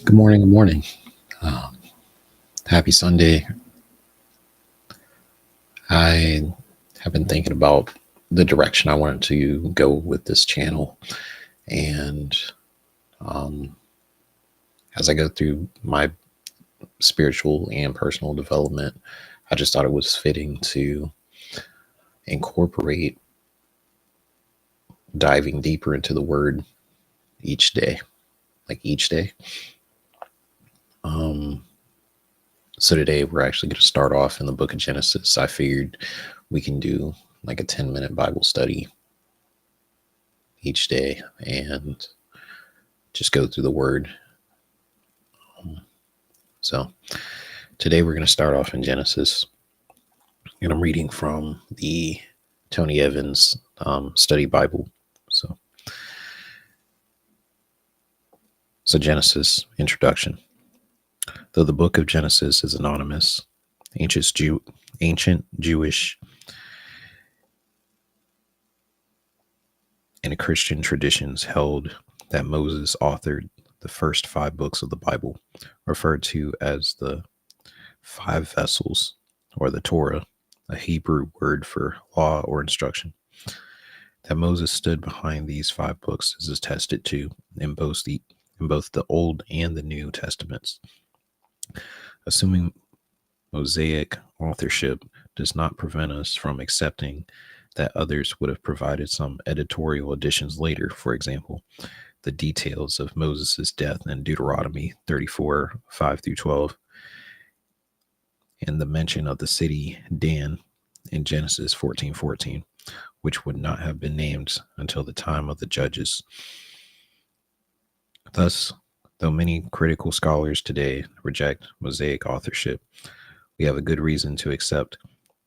Good morning. Good morning. Um, Happy Sunday. I have been thinking about the direction I wanted to go with this channel. And um, as I go through my spiritual and personal development, I just thought it was fitting to incorporate diving deeper into the word each day, like each day. Um, so today we're actually going to start off in the book of Genesis. I figured we can do like a 10-minute Bible study each day and just go through the word. So today we're going to start off in Genesis, and I'm reading from the Tony Evans study Bible. So Genesis introduction. Though the book of Genesis is anonymous, ancient Jewish and Christian traditions held that Moses authored the first 5 books of the Bible, referred to as the 5 vessels, or the Torah, a Hebrew word for law or instruction. That Moses stood behind these 5 books is attested to in both the Old and the New Testaments. Assuming Mosaic authorship does not prevent us from accepting that others would have provided some editorial additions later. For example, the details of Moses' death in Deuteronomy 34, 5 through 12, and the mention of the city Dan in Genesis 14:14, which would not have been named until the time of the judges. Thus, though many critical scholars today reject Mosaic authorship, we have a good reason to accept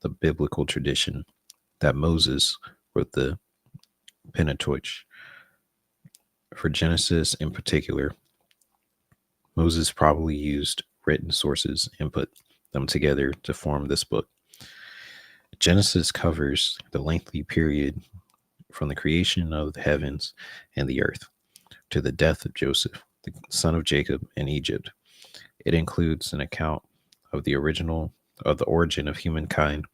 the biblical tradition that Moses wrote the Pentateuch. For Genesis in particular, Moses probably used written sources and put them together to form this book. Genesis covers the lengthy period from the creation of the heavens and the earth to the death of Joseph, the son of Jacob, in Egypt. It includes an account of the origin of humankind,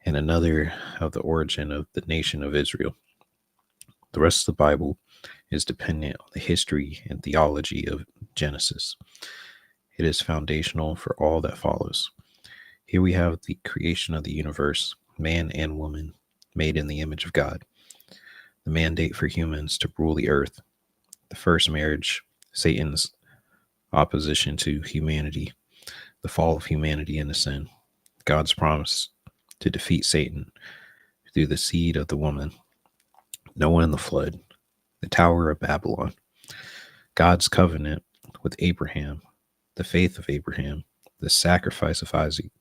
and another of the origin of the nation of Israel. The rest of the Bible is dependent on the history and theology of Genesis. It is foundational for all that follows. Here we have the creation of the universe, man and woman, made in the image of God. The mandate for humans to rule the earth. The first marriage, Satan's opposition to humanity. The fall of humanity into sin. God's promise to defeat Satan through the seed of the woman. Noah and the flood. The Tower of Babylon. God's covenant with Abraham. The faith of Abraham. The sacrifice of Isaac.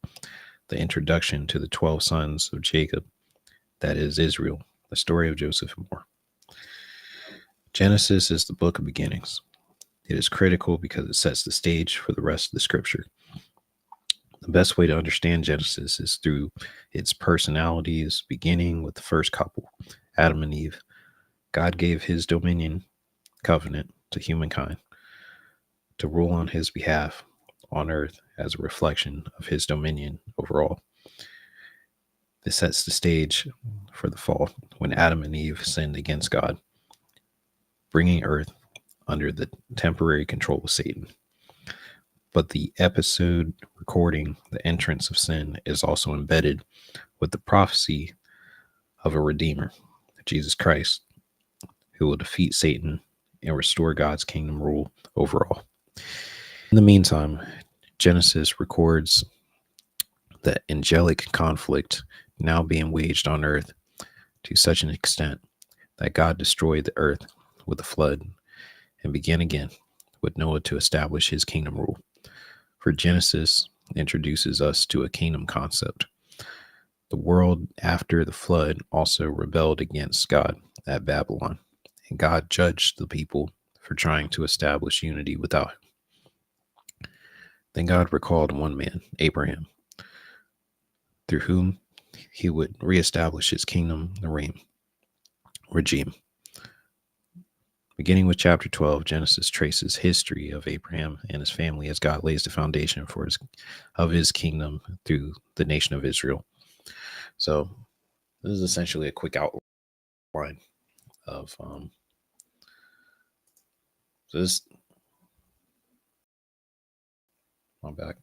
The introduction to the 12 sons of Jacob, that is Israel, the story of Joseph and more. Genesis is the book of beginnings. It is critical because it sets the stage for the rest of the scripture. The best way to understand Genesis is through its personalities, beginning with the first couple, Adam and Eve. God gave his dominion covenant to humankind to rule on his behalf on earth as a reflection of his dominion overall. This sets the stage for the fall when Adam and Eve sinned against God, bringing earth under the temporary control of Satan. But the episode recording the entrance of sin is also embedded with the prophecy of a Redeemer, Jesus Christ, who will defeat Satan and restore God's kingdom rule overall. In the meantime, Genesis records the angelic conflict now being waged on earth to such an extent that God destroyed the earth with a flood and began again with Noah to establish his kingdom rule. For Genesis introduces us to a kingdom concept. The world after the flood also rebelled against God at Babylon, and God judged the people for trying to establish unity without him. Then God recalled one man, Abraham, through whom he would reestablish his kingdom regime. Beginning with chapter 12, Genesis traces history of Abraham and his family as God lays the foundation of his kingdom through the nation of Israel. So this is essentially a quick outline of so this. I'm back.